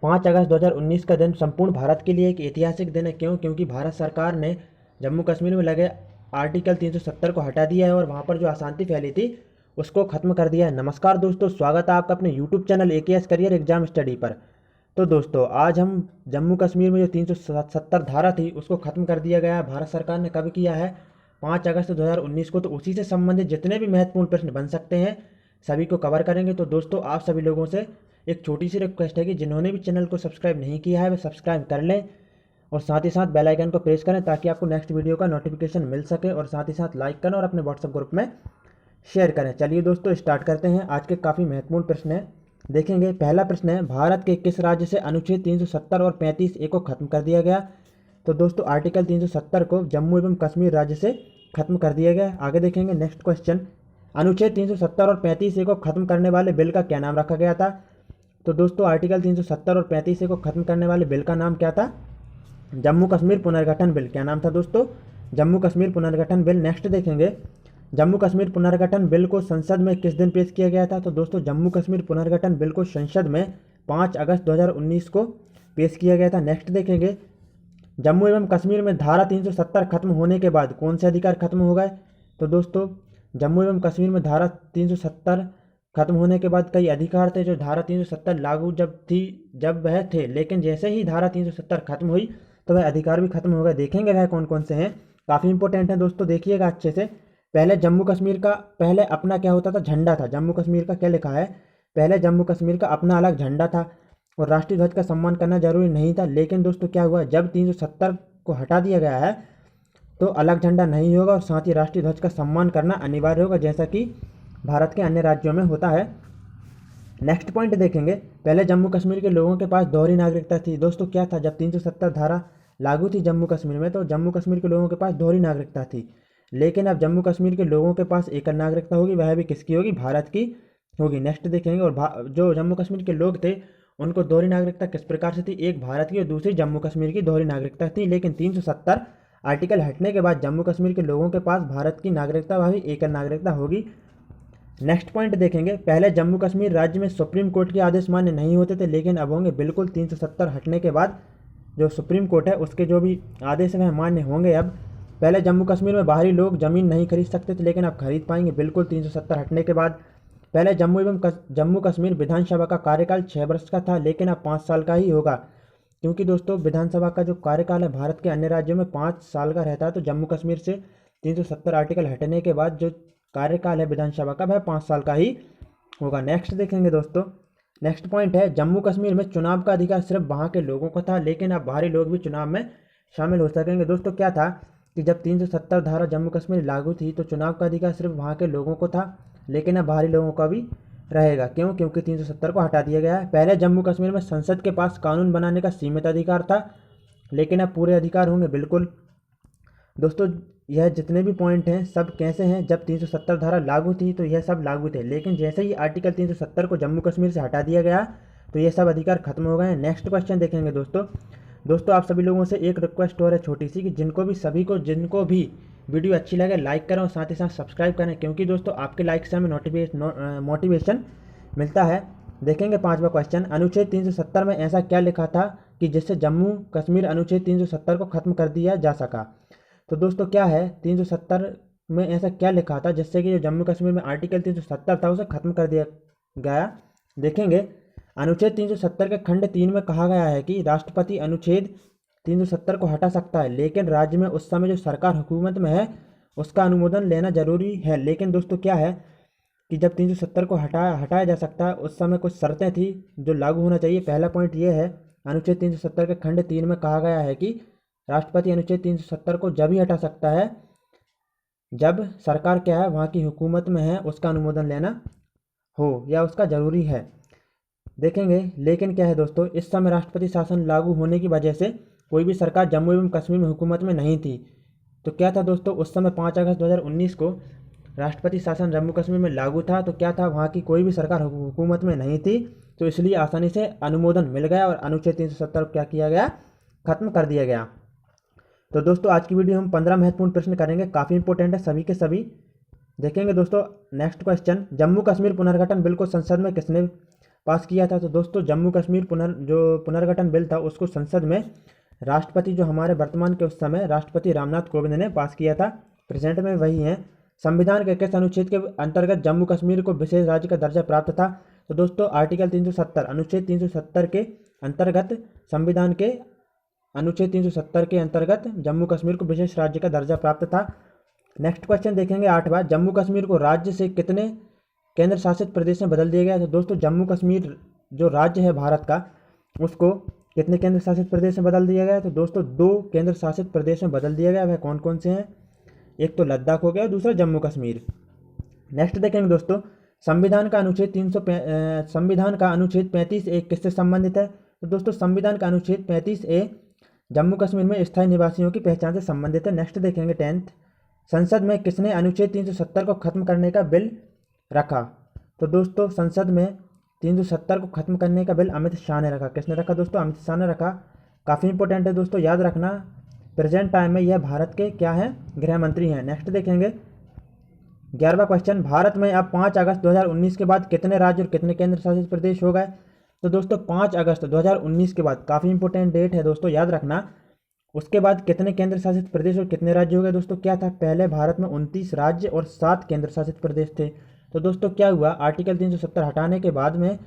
5 अगस्त 2019 का दिन संपूर्ण भारत के लिए एक ऐतिहासिक दिन है। क्यों? क्योंकि भारत सरकार ने जम्मू कश्मीर में लगे आर्टिकल 370 को हटा दिया है और वहाँ पर जो अशांति फैली थी उसको खत्म कर दिया है। नमस्कार दोस्तों, स्वागत है आपका अपने YouTube channel AKS career exam study पर। तो दोस्तों, आज हम जम्मू कश्मीर में जो 370 धारा थी उसको खत्म कर दिया गया है। भारत सरकार ने कब किया है? 5 अगस्त 2019 को। तो उसी से संबंधित जितने भी महत्वपूर्ण प्रश्न बन सकते हैं सभी को कवर करेंगे। तो दोस्तों, आप सभी लोगों से एक छोटी सी रिक्वेस्ट है कि जिन्होंने भी चैनल को सब्सक्राइब नहीं किया है वे सब्सक्राइब कर लें और साथ ही साथ बेल आइकन को प्रेस करें ताकि आपको नेक्स्ट वीडियो का नोटिफिकेशन मिल सके, और साथ ही साथ लाइक करें और अपने व्हाट्सएप ग्रुप में शेयर करें। चलिए दोस्तों, स्टार्ट करते हैं। आज के काफ़ी महत्वपूर्ण प्रश्न है, देखेंगे। पहला प्रश्न है, भारत के किस राज्य से अनुच्छेद 370 और 35A को खत्म कर दिया गया? तो दोस्तों, आर्टिकल 370 को जम्मू एवं कश्मीर राज्य से खत्म कर दिया गया। आगे देखेंगे नेक्स्ट क्वेश्चन, अनुच्छेद 370 और 35A को खत्म करने वाले बिल का क्या नाम रखा गया था? तो दोस्तों, आर्टिकल 370 और 35A को खत्म करने वाले बिल का नाम क्या था? जम्मू कश्मीर पुनर्गठन बिल। क्या नाम था दोस्तों? जम्मू कश्मीर पुनर्गठन बिल। नेक्स्ट देखेंगे, जम्मू कश्मीर पुनर्गठन बिल को संसद में किस दिन पेश किया गया था? तो दोस्तों, जम्मू कश्मीर पुनर्गठन बिल को संसद में 5 अगस्त 2019 को पेश किया गया था। नेक्स्ट देखेंगे, जम्मू एवं कश्मीर में धारा 370 खत्म होने के बाद कौन से अधिकार खत्म हो गए? तो दोस्तों, जम्मू एवं कश्मीर में धारा 370 खत्म होने के बाद कई अधिकार थे जो धारा 370 लागू जब वह थे, लेकिन जैसे ही धारा 370 खत्म हुई तो वह अधिकार भी खत्म हो गए। देखेंगे वह कौन कौन से हैं, काफ़ी इंपॉर्टेंट है दोस्तों, देखिएगा अच्छे से। पहले जम्मू कश्मीर का पहले अपना क्या होता था? झंडा था। जम्मू कश्मीर का क्या लिखा है? पहले जम्मू कश्मीर का अपना अलग झंडा था और राष्ट्रीय ध्वज का सम्मान करना जरूरी नहीं था। लेकिन दोस्तों, क्या हुआ? जब 370 को हटा दिया गया है तो अलग झंडा नहीं होगा और साथ ही राष्ट्रीय ध्वज का सम्मान करना अनिवार्य होगा, जैसा कि भारत के अन्य राज्यों में होता है। नेक्स्ट पॉइंट देखेंगे, पहले जम्मू कश्मीर के लोगों के पास दोहरी नागरिकता थी। दोस्तों, क्या था? जब 370 धारा लागू थी जम्मू कश्मीर में तो जम्मू कश्मीर के लोगों के पास दोहरी नागरिकता थी। लेकिन अब जम्मू कश्मीर के लोगों के पास एकल नागरिकता होगी, वह भी किसकी होगी? भारत की होगी। नेक्स्ट देखेंगे, और जो जम्मू कश्मीर के लोग थे उनको दोहरी नागरिकता किस प्रकार से थी? एक भारत की और दूसरी जम्मू कश्मीर की दोहरी नागरिकता थी। लेकिन 370 आर्टिकल हटने के बाद जम्मू कश्मीर के लोगों के पास भारत की नागरिकता वह भी एकल नागरिकता होगी। नेक्स्ट पॉइंट देखेंगे, पहले जम्मू कश्मीर राज्य में सुप्रीम कोर्ट के आदेश मान्य नहीं होते थे, लेकिन अब होंगे बिल्कुल। 370 हटने के बाद जो सुप्रीम कोर्ट है उसके जो भी आदेश हैं वह मान्य होंगे अब। पहले जम्मू कश्मीर में बाहरी लोग ज़मीन नहीं खरीद सकते थे, लेकिन अब खरीद पाएंगे बिल्कुल 370 हटने के बाद। पहले जम्मू कश्मीर विधानसभा का कार्यकाल 6 वर्ष का था, लेकिन अब 5 साल का ही होगा। क्योंकि दोस्तों, विधानसभा का जो कार्यकाल है भारत के अन्य राज्यों में 5 साल का रहता है, तो जम्मू कश्मीर से 370 आर्टिकल हटने के बाद जो कार्यकाल है विधानसभा का वह 5 साल का ही होगा। नेक्स्ट देखेंगे दोस्तों, नेक्स्ट पॉइंट है, जम्मू कश्मीर में चुनाव का अधिकार सिर्फ वहाँ के लोगों को था, लेकिन अब बाहरी लोग भी चुनाव में शामिल हो सकेंगे। दोस्तों, क्या था कि जब 370 धारा जम्मू कश्मीर लागू थी तो चुनाव का अधिकार सिर्फ वहाँ के लोगों को था, लेकिन अब बाहरी लोगों का भी रहेगा। क्यों? क्योंकि 370 को हटा दिया गया है। पहले जम्मू कश्मीर में संसद के पास कानून बनाने का सीमित अधिकार था, लेकिन अब पूरे अधिकार होंगे बिल्कुल। दोस्तों, यह जितने भी पॉइंट हैं सब कैसे हैं? जब 370 धारा लागू थी तो यह सब लागू थे, लेकिन जैसे ही आर्टिकल 370 को जम्मू कश्मीर से हटा दिया गया तो ये सब अधिकार खत्म हो गए हैं। नेक्स्ट क्वेश्चन देखेंगे दोस्तों, आप सभी लोगों से एक रिक्वेस्ट और है छोटी सी कि जिनको भी वीडियो अच्छी लगे लाइक करें और साथ ही साथ सब्सक्राइब करें, क्योंकि दोस्तों आपके लाइक से हमें मोटिवेशन मिलता है। देखेंगे 5वां क्वेश्चन, अनुच्छेद 370 में ऐसा क्या लिखा था कि जिससे जम्मू कश्मीर अनुच्छेद 370 को खत्म कर दिया जा सका? तो दोस्तों, क्या है 370 में ऐसा क्या लिखा था जिससे कि जो जम्मू कश्मीर में आर्टिकल 370 था उसे खत्म कर दिया गया? देखेंगे, अनुच्छेद 370 के खंड 3 में कहा गया है कि राष्ट्रपति अनुच्छेद 370 को हटा सकता है, लेकिन राज्य में उस समय जो सरकार हुकूमत में है उसका अनुमोदन लेना जरूरी है। लेकिन दोस्तों, क्या है कि जब 370 को हटाया जा सकता है उस समय कुछ शर्तें थी जो लागू होना चाहिए। पहला पॉइंट ये है, अनुच्छेद 370 के खंड 3 में कहा गया है कि राष्ट्रपति अनुच्छेद 370 को जब ही हटा सकता है जब सरकार क्या है वहाँ की हुकूमत में है, उसका अनुमोदन लेना हो या उसका ज़रूरी है। देखेंगे, लेकिन क्या है दोस्तों, इस समय राष्ट्रपति शासन लागू होने की वजह से कोई भी सरकार जम्मू एवं कश्मीर में हुकूमत में नहीं थी। तो क्या था दोस्तों, उस समय 5 अगस्त 2019 को राष्ट्रपति शासन जम्मू कश्मीर में लागू था, तो क्या था, वहाँ की कोई भी सरकार हुकूमत में नहीं थी, तो इसलिए आसानी से अनुमोदन मिल गया और अनुच्छेद 370 क्या किया गया? खत्म कर दिया गया। तो दोस्तों, आज की वीडियो हम 15 महत्वपूर्ण प्रश्न करेंगे, काफ़ी इंपॉर्टेंट है सभी के सभी। देखेंगे दोस्तों नेक्स्ट क्वेश्चन, जम्मू कश्मीर पुनर्गठन बिल को संसद में किसने पास किया था? तो दोस्तों जम्मू कश्मीर पुनर्गठन बिल था उसको संसद में राष्ट्रपति जो हमारे वर्तमान के उस समय राष्ट्रपति रामनाथ कोविंद ने पास किया था। प्रेजेंट में वही हैं। संविधान के किस अनुच्छेद के अंतर्गत जम्मू कश्मीर को विशेष राज्य का दर्जा प्राप्त था? तो दोस्तों आर्टिकल 370 अनुच्छेद 370 के अंतर्गत संविधान के अनुच्छेद 370 के अंतर्गत जम्मू कश्मीर को विशेष राज्य का दर्जा प्राप्त था। नेक्स्ट क्वेश्चन देखेंगे 8वां, जम्मू कश्मीर को राज्य से कितने केंद्र शासित प्रदेश में बदल दिया गया? तो दोस्तों जम्मू कश्मीर जो राज्य है भारत का उसको कितने केंद्र शासित प्रदेश में बदल दिया गया? तो दोस्तों 2 केंद्र शासित प्रदेश में बदल दिया गया। वह कौन कौन से हैं? एक तो लद्दाख हो गया और दूसरा जम्मू कश्मीर। नेक्स्ट देखेंगे दोस्तों, संविधान का अनुच्छेद 35A किससे संबंधित है? तो दोस्तों संविधान का अनुच्छेद 35A जम्मू कश्मीर में स्थायी निवासियों की पहचान से संबंधित है। नेक्स्ट देखेंगे 10th, संसद में किसने अनुच्छेद 370 को खत्म करने का बिल रखा? तो दोस्तों संसद में 370 को खत्म करने का बिल अमित शाह ने रखा। किसने रखा दोस्तों? अमित शाह ने रखा। काफ़ी इंपॉर्टेंट है दोस्तों, याद रखना। प्रेजेंट टाइम में यह भारत के क्या हैं? गृह मंत्री हैं। नेक्स्ट देखेंगे 11वां क्वेश्चन, भारत में अब 5 अगस्त 2019 के बाद कितने राज्य और कितने केंद्र शासित प्रदेश हो गए? तो दोस्तों 5 अगस्त 2019 के बाद, काफ़ी इंपॉर्टेंट डेट है दोस्तों, याद रखना। उसके बाद कितने केंद्र शासित प्रदेश और कितने राज्य हो गए? दोस्तों क्या था? पहले भारत में 29 राज्य और 7 केंद्र शासित प्रदेश थे। तो दोस्तों क्या हुआ? आर्टिकल 370 हटाने के बाद में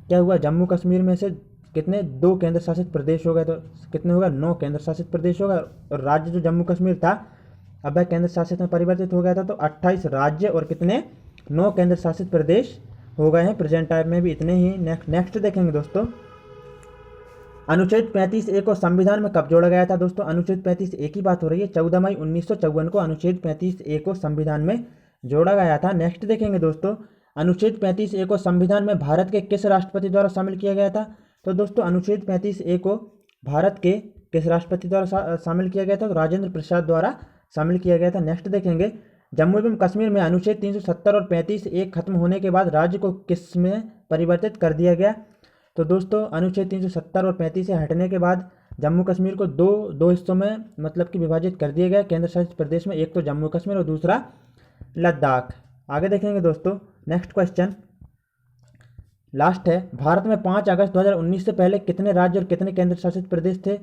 क्या हुआ? जम्मू कश्मीर में से कितने 2 केंद्र शासित प्रदेश हो गए। तो कितने होगा? 9 केंद्र शासित प्रदेश हो गए। और राज्य जो जम्मू कश्मीर था अब वह केंद्र शासित में परिवर्तित हो गया था। तो 28 राज्य और कितने 9 केंद्र शासित प्रदेश हो गए हैं। प्रेजेंट टाइम में भी इतने ही। नेक्स्ट देखेंगे दोस्तों, अनुच्छेद 35A को संविधान में कब जोड़ा गया था? दोस्तों अनुच्छेद 35A की बात हो रही है। 14 मई 1954 को अनुच्छेद 35A को संविधान में जोड़ा गया था। नेक्स्ट देखेंगे दोस्तों, अनुच्छेद 35A को संविधान में भारत के किस राष्ट्रपति द्वारा शामिल किया गया था? तो दोस्तों अनुच्छेद 35A को भारत के किस राष्ट्रपति द्वारा शामिल किया गया था? तो राजेंद्र प्रसाद द्वारा शामिल किया गया था। नेक्स्ट देखेंगे, जम्मू एवं कश्मीर में अनुच्छेद 370 और 35A खत्म होने के बाद राज्य को किस में परिवर्तित कर दिया गया? तो दोस्तों अनुच्छेद 370 और 35A हटने के बाद जम्मू कश्मीर को दो हिस्सों में मतलब कि विभाजित कर दिया गया केंद्र शासित प्रदेश में। एक तो जम्मू कश्मीर और दूसरा लद्दाख। आगे देखेंगे दोस्तों, नेक्स्ट क्वेश्चन लास्ट है, भारत में 5 अगस्त 2019 से पहले कितने राज्य और कितने केंद्र शासित प्रदेश थे?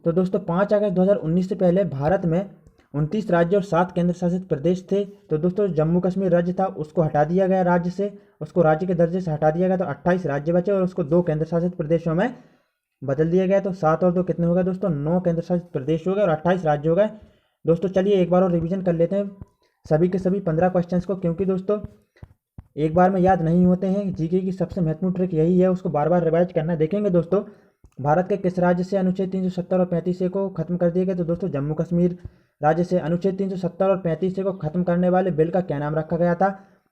तो दोस्तों 5 अगस्त 2019 से पहले भारत में 29 राज्य और 7 केंद्र शासित प्रदेश थे। तो दोस्तों जम्मू कश्मीर राज्य था उसको हटा दिया गया राज्य से, उसको राज्य के दर्जे से हटा दिया गया। तो 28 राज्य बचे और उसको 2 केंद्र शासित प्रदेशों में बदल दिया गया। तो 7 और 2 कितने हो गए दोस्तों? 9 केंद्र शासित प्रदेश हो गए और 28 राज्य हो गए। दोस्तों चलिए एक बार और रिवीजन कर लेते हैं सभी के सभी 15 क्वेश्चंस को, क्योंकि दोस्तों एक बार में याद नहीं होते हैं। जीके की सबसे महत्वपूर्ण ट्रिक यही है, उसको बार बार रिवाइज करना। देखेंगे दोस्तों, भारत के किस राज्य से अनुच्छेद 370 और 35A को खत्म कर दिया गया? तो दोस्तों जम्मू कश्मीर राज्य से अनुच्छेद 370 और 35A को खत्म करने वाले बिल का क्या नाम रखा गया था?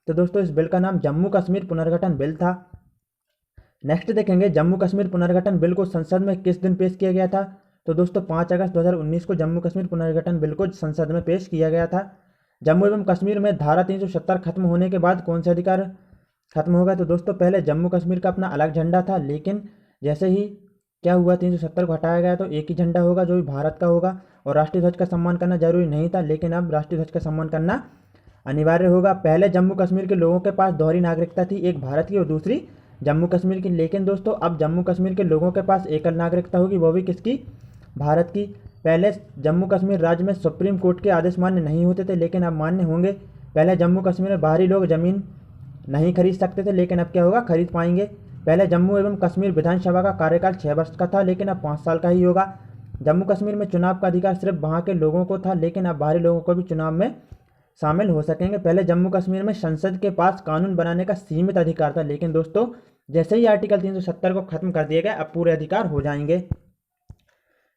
तो दोस्तों इस बिल का नाम जम्मू कश्मीर पुनर्गठन बिल था। नेक्स्ट देखेंगे, जम्मू कश्मीर पुनर्गठन बिल को संसद में किस दिन पेश किया गया था? तो दोस्तों 5 अगस्त 2019 को जम्मू कश्मीर पुनर्गठन बिल को संसद में पेश किया गया था। जम्मू एवं कश्मीर में धारा 370 खत्म होने के बाद कौन से अधिकार खत्म हो गए? तो दोस्तों पहले जम्मू कश्मीर का अपना अलग झंडा था, लेकिन जैसे ही क्या हुआ 370 को हटाया गया तो एक ही झंडा होगा जो भी भारत का होगा। और राष्ट्रीय ध्वज का सम्मान करना जरूरी नहीं था, लेकिन अब राष्ट्रीय ध्वज का सम्मान करना अनिवार्य होगा। पहले जम्मू कश्मीर के लोगों के पास दोहरी नागरिकता थी, एक भारत की और दूसरी जम्मू कश्मीर की। लेकिन दोस्तों अब जम्मू कश्मीर के लोगों के पास एकल नागरिकता होगी, वो भी किसकी? भारत की। पहले जम्मू कश्मीर राज्य में सुप्रीम कोर्ट के आदेश मान्य नहीं होते थे, लेकिन अब मान्य होंगे। पहले जम्मू कश्मीर में बाहरी लोग जमीन नहीं खरीद सकते थे, लेकिन अब क्या होगा? खरीद पाएंगे। पहले जम्मू एवं कश्मीर विधानसभा का कार्यकाल 6 वर्ष का था, लेकिन अब 5 साल का ही होगा। जम्मू कश्मीर में चुनाव का अधिकार सिर्फ वहाँ के लोगों को था, लेकिन अब बाहरी लोगों को भी चुनाव में शामिल हो सकेंगे। पहले जम्मू कश्मीर में संसद के पास कानून बनाने का सीमित अधिकार था, लेकिन दोस्तों जैसे ही आर्टिकल 370 को खत्म कर दिया गया अब पूरे अधिकार हो जाएंगे।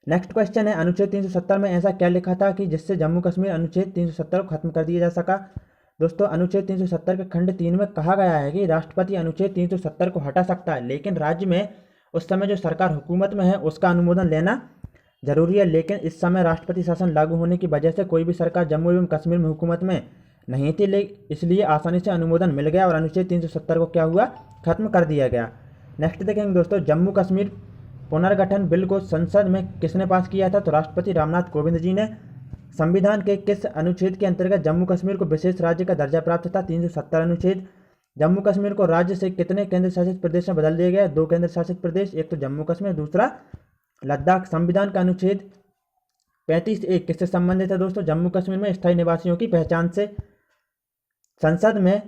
नेक्स्ट क्वेश्चन है, अनुच्छेद 370 में ऐसा क्या लिखा था कि जिससे जम्मू कश्मीर अनुच्छेद 370 को खत्म कर दिया जा सका? दोस्तों अनुच्छेद 370 के खंड 3 में कहा गया है कि राष्ट्रपति अनुच्छेद 370 को हटा सकता है, लेकिन राज्य में उस समय जो सरकार हुकूमत में है उसका अनुमोदन लेना जरूरी है। लेकिन इस समय राष्ट्रपति शासन लागू होने की वजह से कोई भी सरकार जम्मू एवं कश्मीर में हुकूमत में नहीं थी, इसलिए आसानी से अनुमोदन मिल गया और अनुच्छेद 370 को क्या हुआ? खत्म कर दिया गया। नेक्स्ट देखेंगे दोस्तों, जम्मू कश्मीर पुनर्गठन बिल को संसद में किसने पास किया था? तो राष्ट्रपति रामनाथ कोविंद जी ने। संविधान के किस अनुच्छेद के अंतर्गत जम्मू कश्मीर को विशेष राज्य का दर्जा प्राप्त था? 370 अनुच्छेद। जम्मू कश्मीर को राज्य से कितने केंद्र शासित प्रदेश में बदल दिया गया? 2 केंद्र शासित प्रदेश, एक तो जम्मू कश्मीर, दूसरा लद्दाख। संविधान का अनुच्छेद 35(1) किससे संबंधित है दोस्तों? जम्मू कश्मीर में स्थायी निवासियों की पहचान से। संसद में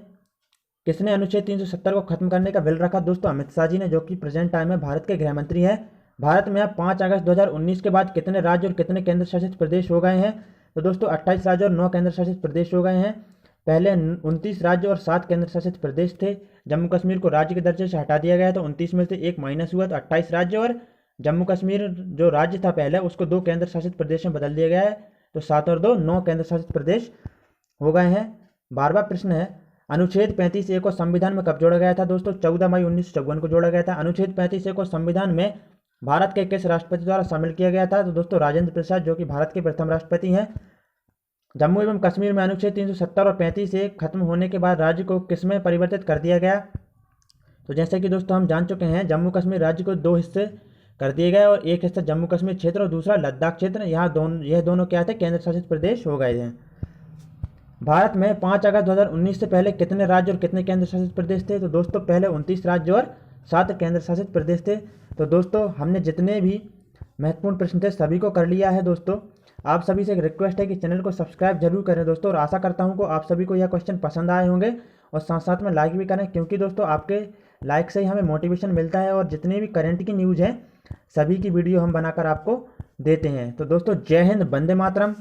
किसने अनुच्छेद 370 को खत्म करने का बिल रखा? दोस्तों अमित शाह जी ने, जो कि प्रेजेंट टाइम में भारत के गृह मंत्री हैं। भारत में अब 5 अगस्त 2019 के बाद कितने राज्य और कितने केंद्र शासित प्रदेश हो गए हैं? तो दोस्तों 28 राज्य और 9 केंद्र शासित प्रदेश हो गए हैं। पहले 29 राज्य और 7 केंद्र शासित प्रदेश थे। जम्मू कश्मीर को राज्य के दर्जे से हटा दिया गया, तो 29 में से 1 माइनस हुआ, तो 28 राज्य, और जम्मू कश्मीर जो राज्य था पहले, उसको 2 केंद्र शासित प्रदेश में बदल दिया गया है, तो 7 और 2 9 केंद्र शासित प्रदेश हो गए हैं। 12वां प्रश्न है, अनुच्छेद 35(a) को संविधान में कब जोड़ा गया था? दोस्तों 14 मई 1954 को जोड़ा गया था। अनुच्छेद 35(a) को संविधान में भारत के किस राष्ट्रपति द्वारा शामिल किया गया था? तो दोस्तों राजेंद्र प्रसाद, जो कि भारत के प्रथम राष्ट्रपति हैं। जम्मू एवं कश्मीर में अनुच्छेद 370 और 35(a) खत्म होने के बाद राज्य को किसमें परिवर्तित कर दिया गया? तो जैसे कि दोस्तों हम जान चुके हैं, जम्मू कश्मीर राज्य को 2 हिस्से कर दिए गए, और एक हिस्सा जम्मू कश्मीर क्षेत्र और दूसरा लद्दाख क्षेत्र। यह दोनों क्या थे? केंद्र शासित प्रदेश हो गए हैं। भारत में 5 अगस्त 2019 से पहले कितने राज्य और कितने केंद्र शासित प्रदेश थे? तो दोस्तों पहले 29 राज्य और 7 केंद्र शासित प्रदेश थे। तो दोस्तों हमने जितने भी महत्वपूर्ण प्रश्न थे सभी को कर लिया है। दोस्तों आप सभी से एक रिक्वेस्ट है कि चैनल को सब्सक्राइब जरूर करें दोस्तों, और आशा करता हूं कि आप सभी को यह क्वेश्चन पसंद आए होंगे, और साथ साथ में लाइक भी करें, क्योंकि दोस्तों आपके लाइक से ही हमें मोटिवेशन मिलता है, और जितने भी करंट की न्यूज़ हैं सभी की वीडियो हम बनाकर आपको देते हैं। तो दोस्तों जय हिंद, वंदे मातरम।